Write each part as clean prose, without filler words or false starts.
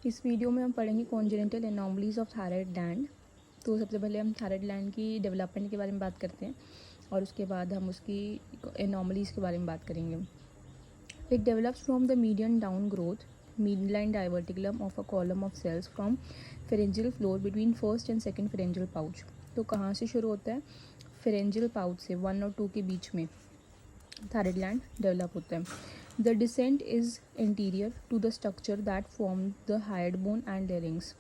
इस वीडियो में हम पढ़ेंगे congenital anomalies of thyroid gland. तो सबसे पहले हम थायराइड ग्लैंड की डेवलपमेंट के बारे में बात करते हैं और उसके बाद हम उसकी एनॉमलीज के बारे में बात करेंगे। It develops from the median down growth midline diverticulum of a column of cells from pharyngeal floor between first and second pharyngeal pouch। तो कहाँ से शुरू होता है? pharyngeal pouch से 1 और 2 के बीच में थायराइड ग्लैंड डेवलप होता है। The descent is interior to the structure that form the hyoid bone and larynx.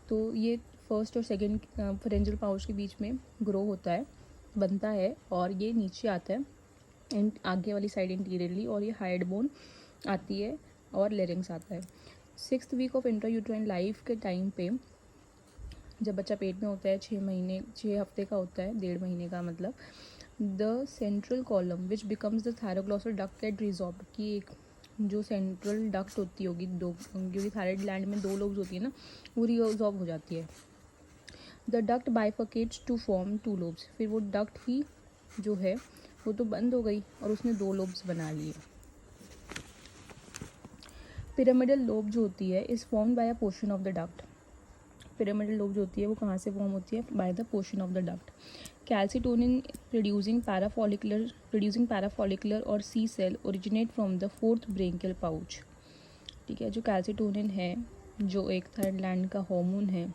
तो ये फर्स्ट और सेकेंड pharyngeal पाउच के बीच में ग्रो होता है, बनता है और ये नीचे आता है आगे वाली साइड इंटीरियरली, और ये हाइड बोन आती है और लेरिंग्स आता है। 6th week of intrauterine life के टाइम पे, जब बच्चा पेट में होता है 6 हफ्ते का होता है, 1.5 महीने का मतलब, the central column which becomes the thyroglossal duct get resolve, की एक जो सेंट्रल डक्ट होती होगी, दो, क्योंकि थायराइड ग्लैंड में 2 लोब्स होती है ना, वो रिजॉल्व हो जाती है। The duct bifurcates to form 2 lobes. फिर वो डक्ट ही जो है वो तो बंद हो गई और उसने 2 लोब्स बना लिए। पिरामिडल लोब जो होती है is form by a portion of the duct. Pyramidal lobe जो होती है वो कहाँ से फॉर्म होती है? By the portion of the duct. Calcitonin producing parafollicular और C cell originate from the 4th branchial pouch. ठीक है, जो कैल्सिटोनिन है, जो एक थायराइड ग्लैंड का हार्मोन है,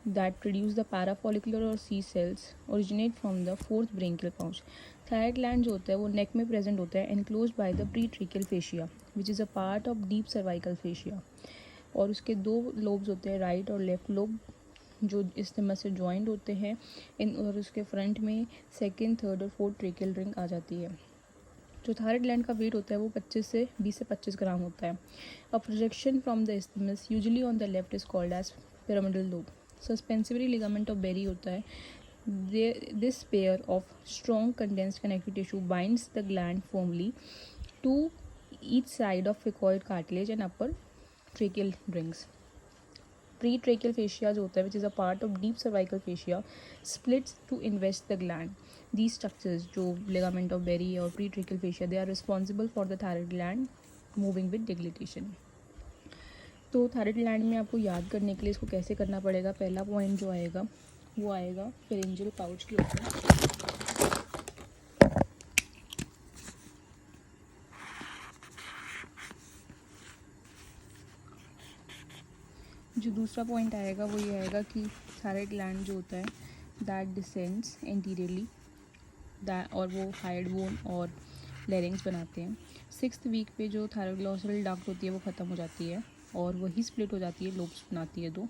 दैट प्रोड्यूस द पैराफॉलिकुलर और C cells originate from the 4th branchial pouch. Thyroid gland जो होता है वो नेक में प्रेजेंट होता है, enclose by the pretracheal fascia which is a part of deep cervical fascia. और उसके 2 लोब्स होते हैं, राइट और लेफ्ट लोब, जो इस्तेमाल से जॉइंट होते हैं और उसके फ्रंट में 2nd, 3rd और 4th ट्रेकियल रिंग आ जाती है। जो थायराइड ग्लैंड का वेट होता है वो 20 से 25 ग्राम होता है। A projection from the isthmus usually on the left is called as pyramidal lobe. Suspensory ligament of Berry होता है। This pair of strong condensed connective tissue binds the gland formally to each side of cricoid cartilage and upper tracheal rings. Pretracheal fascia जो होता है, which is a part of deep cervical fascia, splits to invest the gland. These structures, जो ligament of Berry और pre-tracheal fascia, they are responsible for the thyroid gland moving with deglutition. तो thyroid gland में आपको याद करने के लिए इसको कैसे करना पड़ेगा? पहला पॉइंट जो आएगा वो आएगा फेरेंजियल पाउच के ऊपर। जो दूसरा पॉइंट आएगा वो ये आएगा कि थायराइड ग्लैंड जो होता है दैट डिसेंड्स एंटीरियरली, और वो हाइड बोन और लेरिंग्स बनाते हैं। 6th वीक पे जो थायरोग्लॉसल डक्ट होती है वो ख़त्म हो जाती है और वही स्प्लिट हो जाती है, लोब्स बनाती है 2।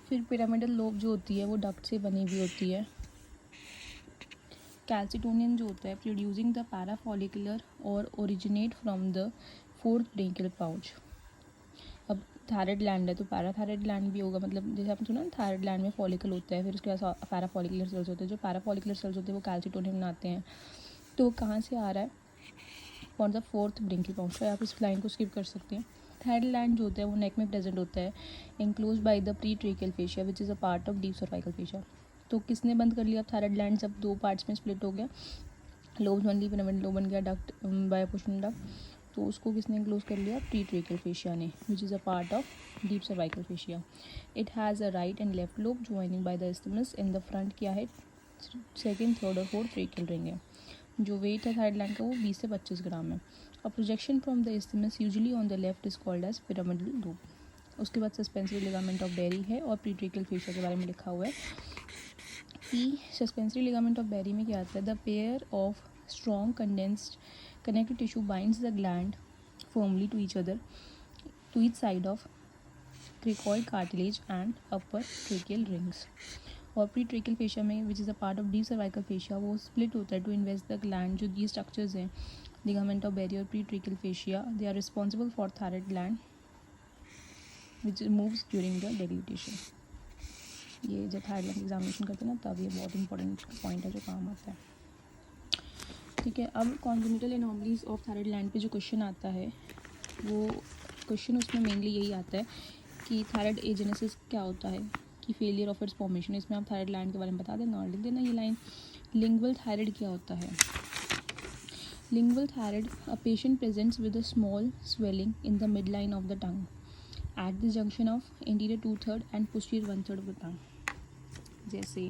फिर पिरामिडल लोब जो होती है वो डक्ट से बनी हुई होती है। कैल्सिटोनिन जो होता है प्रोड्यूसिंग द पैराफॉलिकुलर और originate from the 4th branchial pouch. अब थायराइड ग्लैंड है तो पैराथायराइड ग्लैंड भी होगा, मतलब जैसे आपने सुना ना, थायराइड ग्लैंड में फॉलिकल होता है, फिर उसके बाद पैराफॉलिकुलर सेल्स होते हैं। जो पैराफॉलिकुलर सेल्स होते हैं वो कैल्सिटोनिन बनाते हैं। तो वो कहाँ से आ रहा है? For the 4th branchial pouch. आप इस लाइन को स्किप कर सकते हैं। थायराइड ग्लैंड जो होता है वो नेक में प्रेजेंट होता है, enclose by the pre tracheal fascia which is a part of deep cervical fascia. तो किसने बंद कर लिया? थायराइड ग्लैंड जब 2 पार्ट्स में स्प्लिट हो गया, लोब्स बन ली, पिरामिडल लोब बन गया, डक्ट बाय पोर्शन डक्ट, तो उसको किसने क्लोज कर लिया? प्री ट्रेकियल फेशिया ने, which is a part of deep cervical fascia. It has a right and left lobe joining by the isthmus. In the front क्या है? 2nd, 3rd और 4th tracheal ring है। जो wait है thyroid gland का वो 20 से 25 ग्राम है। A projection from the isthmus usually on the left is called as pyramidal lobe. उसके बाद सस्पेंसरी लिगामेंट ऑफ बेरी है और प्री ट्रेकियल फेशिया के बारे में लिखा हुआ है कि सस्पेंसरी लिगामेंट ऑफ बेरी में क्या आता है? The pair of strong condensed connective tissue binds the gland firmly to each other, to each side of cricoid cartilage and upper tracheal rings। और प्री ट्रेकियल फेशिया में, विच is a part of deep cervical fascia, वो split होता है to invest the gland. जो ये structures हैं, ligament of Berry और pretracheal fascia, they are responsible for thyroid gland which moves during the deglutition. ये जब थायराइड एग्जामिनेशन करते हैं ना, तब ये बहुत इंपॉर्टेंट पॉइंट है जो काम आता है। ठीक है, अब congenital anomalies of thyroid gland पे जो क्वेश्चन आता है, वो क्वेश्चन उसमें मेनली यही आता है कि थायराइड एजेनेसिस क्या होता है, कि फेलियर ऑफ इट्स फॉर्मेशन, इसमें आप थायराइड ग्लैंड के बारे में बता देना और लिख देना ये लाइन। लिंगुअल थायराइड क्या होता है? Lingual thyroid, a patient presents with a small swelling in the mid line of the tongue at the junction of interior 2/3 and posterior 1/3 of the tongue. जैसे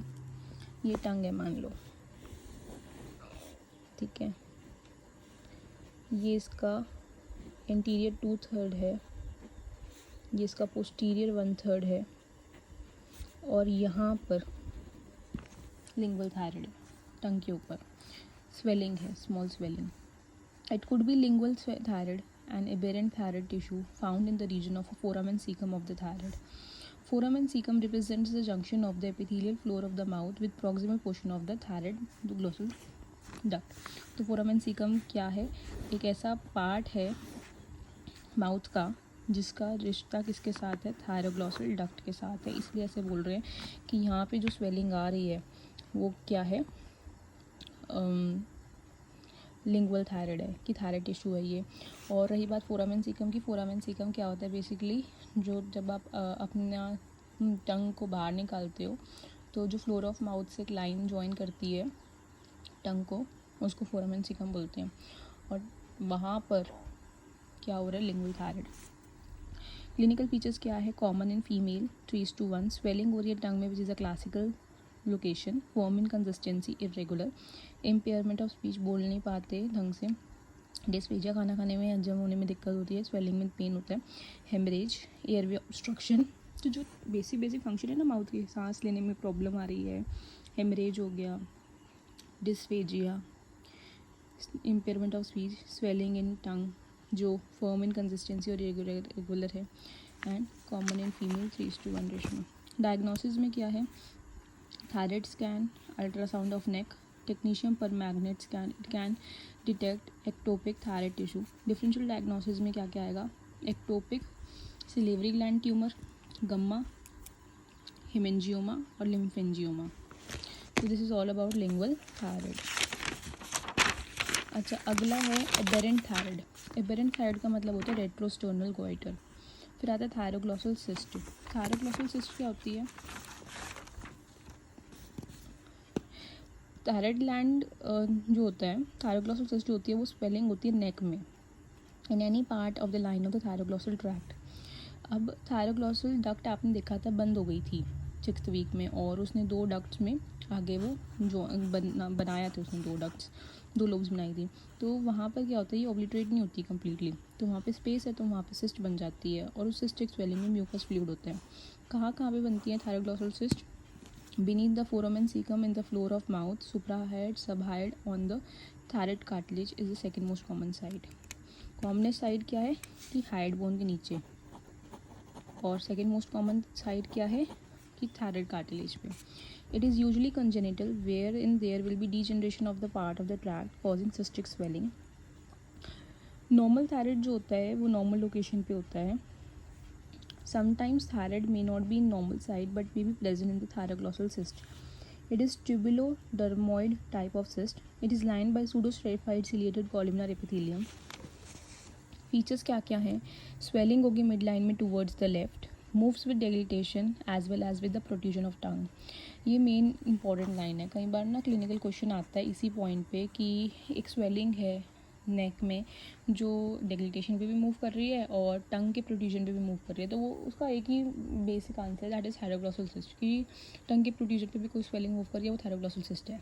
ये टंग है मान लो, ठीक है, ये इसका इंटीरियर 2/3 है, ये इसका पोस्टीरियर 1/3 है, और यहाँ पर लिंगुअल थायराइड है, टंग के ऊपर स्वेलिंग है, small swelling. It could be lingual thyroid and aberrant thyroid tissue found in the region of foramen and cecum of the thyroid. Foramen and cecum represents the junction of the epithelial floor of the mouth with proximal portion of the thyroid glossal duct. तो foramen and cecum क्या है? एक ऐसा part है mouth का जिसका रिश्ता किसके साथ है? थायरोग्लॉसल डक्ट के साथ है। इसलिए ऐसे बोल रहे हैं कि यहाँ पे जो स्वेलिंग आ रही है वो क्या है? लिंगुअल थायराइड है कि थायराइड टिश्यू है ये। और रही बात फोरामेन सीकम की, फोरामेन सीकम क्या होता है? बेसिकली जो जब आप अपना टंग को बाहर निकालते हो तो जो फ्लोर ऑफ माउथ से एक लाइन ज्वाइन करती है टंग को, उसको फोरामेन सीकम बोलते हैं। और वहाँ पर क्या हो रहा है? Lingual thyroid. क्लिनिकल फीचर्स क्या है? कॉमन इन फीमेल 3:1, स्वेलिंग हो रही है टंग में विच is a classical location, form in consistency irregular, impairment of speech, बोल नहीं पाते ढंग से, डिस्फेजिया, खाना खाने में हजम होने में दिक्कत होती है, स्वेलिंग में पेन होता है, हेमरेज, एयरवे ऑब्स्ट्रक्शन, तो जो बेसिक फंक्शन है ना माउथ की, सांस लेने में प्रॉब्लम आ रही है, हेमरेज हो गया, dysphagia, impairment of speech, swelling in tongue जो फर्म इन कंसिस्टेंसी और रेगुलर है, and common in female 3:1 ratio. Diagnosis में क्या है? Thyroid scan, ultrasound of neck, technetium per magnet scan, it can detect ectopic thyroid tissue. Differential diagnosis में क्या क्या आएगा? Ectopic salivary gland tumour, gumma, haemangioma और लिम्फेंजियोमा। तो this is all about lingual thyroid. अच्छा, अगला है एबेरेंट थायराइड। एबेरेंट थायराइड का मतलब होता है रेट्रोस्टर्नल गोइटर। फिर आता है थायरोग्लॉसल सिस्ट। थायरोग्लॉसल सिस्ट क्या होती है? थायराइड ग्लैंड जो होता है, थायरोग्लॉसल सिस्ट जो होती है वो स्वेलिंग होती है नेक में, in any part of the line of the thyroglossal tract. अब थायरोग्लॉसल डक्ट आपने देखा था बंद हो गई थी 6th वीक में, और उसने 2 डक्ट्स में आगे वो जो बनाया था, उसने 2 डक्ट्स, 2 लोब्स बनाई थी। तो वहाँ पर क्या होता है? ये ओब्लिटरेट नहीं होती कम्प्लीटली, तो वहाँ पे स्पेस है, तो वहाँ पे सिस्ट बन जाती है, और उस सिस्टिक स्वेलिंग में म्यूकस फ्लूइड होता है। कहाँ कहाँ पे बनती है थायरोग्लॉसल cyst? Beneath the foramen cecum in the floor of mouth, suprahead, subhead on the thyroid cartilage is the second most common site. Commonest site क्या है? कि हाइड बोन के नीचे। और सेकेंड मोस्ट कॉमन साइट क्या है? कि थायराइड कार्टिलेज पे। It is usually congenital where in there will be degeneration of the part of the tract causing cystic swelling. Normal thyroid जो होता है वो नॉर्मल लोकेशन पे होता है। Sometimes thyroid may not be in normal site but may be present in the thyroglossal cyst. It is tubulodermoid type of cyst. It is lined by pseudostratified ciliated columnar epithelium. Features क्या क्या हैं? Swelling होगी midline में towards the left. Moves with dilatation as well as with the protrusion of tongue. ये main important line है। कई बार ना clinical question आता है इसी पॉइंट पे कि एक स्वेलिंग है नेक में जो डेग्लिटेशन पे भी मूव कर रही है और टंग के प्रोट्रूजन पे भी मूव कर रही है, तो वो उसका एक ही बेसिक आंसर है, दैट इज़ थायरोग्लॉसल सिस्ट। कि टंग के प्रोट्रूजन पे भी कोई स्वेलिंग मूव कर रही है, वो थायरोग्लॉसल सिस्ट है।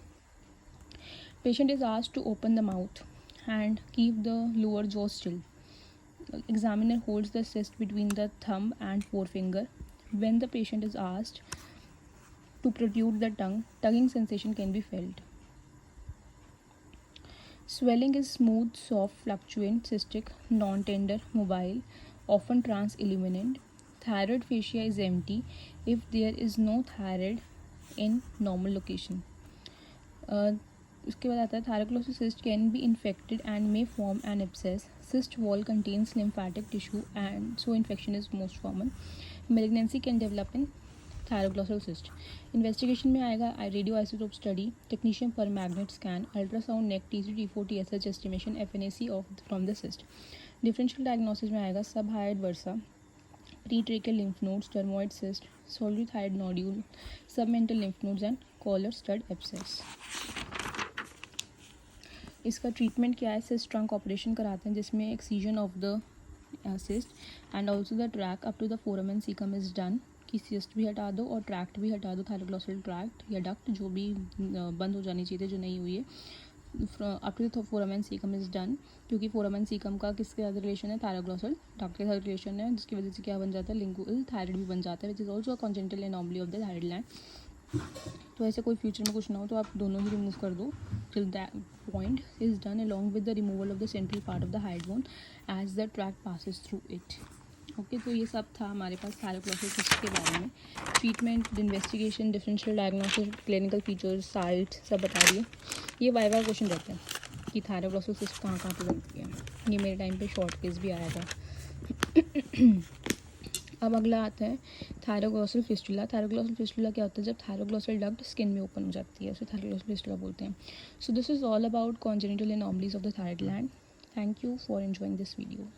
Patient is asked to open the mouth and keep the lower jaw still. Examiner holds the cyst between the thumb and forefinger. When the patient is asked to protrude the tongue, tugging sensation can be felt. Swelling is smooth, soft, fluctuant, cystic, non-tender, mobile, often transilluminant. Thyroid fascia is empty if there is no thyroid in normal location. उसके बाद आता है थायरोग्लॉसल cyst can be infected and may form an abscess. Cyst wall contains lymphatic tissue and so infection is most common. Malignancy can develop in thyroglossal cyst. Investigation में आएगा radioisotope study, technician per magnet scan, ultrasound neck, T3 T4 TSH estimation, FNAC of from the cyst. Differential diagnosis में आएगा subhyoid bursa, pretracheal lymph nodes, dermoid cyst, solitary nodule, submental lymph nodes and collar stud abscess. इसका treatment क्या है? Cyst trunk operation कराते हैं जिसमें excision of the cyst and also the track up to the foramen cecum is done कि cyst भी हटा दो और ट्रैक्ट भी हटा दो, थायरोग्लॉसल ट्रैक्ट या डक्ट जो भी बंद हो जानी चाहिए जो नहीं हुई है, up to the foramen caecum is done, क्योंकि फोरामेन सीकम का किसके साथ रिलेशन है? थायरोग्लॉसल डक्ट के साथ रिलेशन है, जिसकी वजह से क्या बन जाता है? लिंगुअल थायराइड भी बन जाता है, which is also a congenital anomaly of the thyroid gland. तो ऐसे कोई फ्यूचर में कुछ ना हो तो आप दोनों ही रिमूव कर दो. Till that point is done along with the removal of the central part of the hyoid bone as the tract passes through it. Okay, तो ये सब था हमारे पास थायरोग्लॉसल सिस्ट के बारे में. Treatment, investigation, differential diagnosis, clinical features, site सब बता दिए. ये वाइवा क्वेश्चन रहते हैं कि थायरोग्लॉसल सिस्ट कहाँ कहाँ पे बनती है. ये मेरे टाइम पे शॉर्ट केस भी आया था. अब अगला आता है थायरोग्लॉसल फिस्टुला. थायरोग्लॉसल फिस्टुला क्या होता है? जब थायरोग्लॉसल डक्ट स्किन में ओपन हो जाती है, उसे थायरोग्लॉसल फिस्टुला बोलते हैं. So this is all about congenital anomalies of the thyroid gland. Thank you for enjoying this video.